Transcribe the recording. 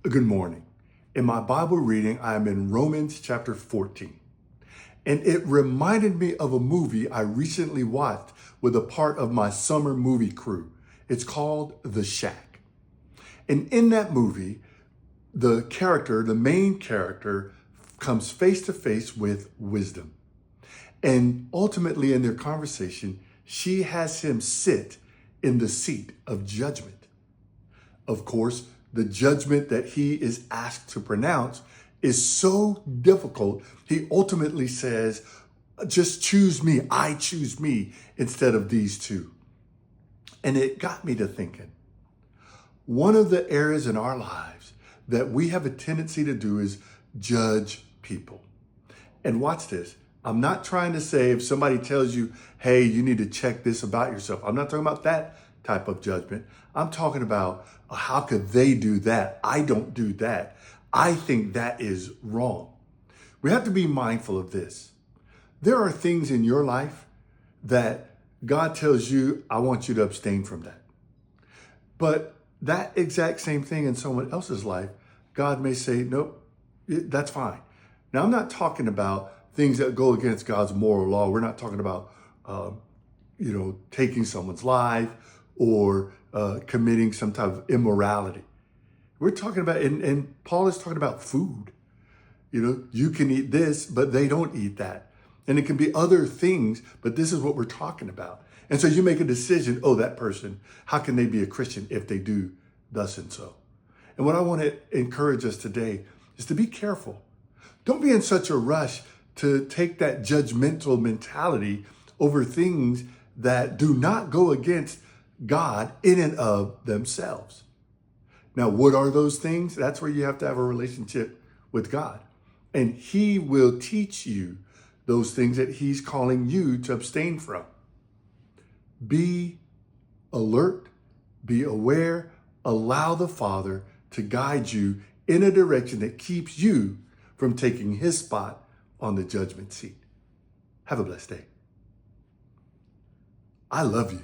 Good morning. In my Bible reading, I am in Romans chapter 14. And it reminded me of a movie I recently watched with a part of my summer movie crew. It's called The Shack. And in that movie, the main character, comes face to face with wisdom. And ultimately in their conversation, she has him sit in the seat of judgment. Of course, the judgment that he is asked to pronounce is so difficult. He ultimately says, just choose me. I choose me instead of these two. And it got me to thinking, one of the areas in our lives that we have a tendency to do is judge people. And watch this. I'm not trying to say if somebody tells you, hey, you need to check this about yourself. I'm not talking about that type of judgment. I'm talking about how could they do that? I don't do that. I think that is wrong. We have to be mindful of this. There are things in your life that God tells you, I want you to abstain from that. But that exact same thing in someone else's life, God may say, nope, that's fine. Now, I'm not talking about things that go against God's moral law. We're not talking about, taking someone's life or committing some type of immorality. We're talking about, and Paul is talking about food. You can eat this, but they don't eat that. And it can be other things, but this is what we're talking about. And so you make a decision, that person, how can they be a Christian if they do thus and so? And what I want to encourage us today is to be careful. Don't be in such a rush to take that judgmental mentality over things that do not go against God in and of themselves. Now, what are those things? That's where you have to have a relationship with God. And He will teach you those things that He's calling you to abstain from. Be alert, be aware, allow the Father to guide you in a direction that keeps you from taking His spot on the judgment seat. Have a blessed day. I love you.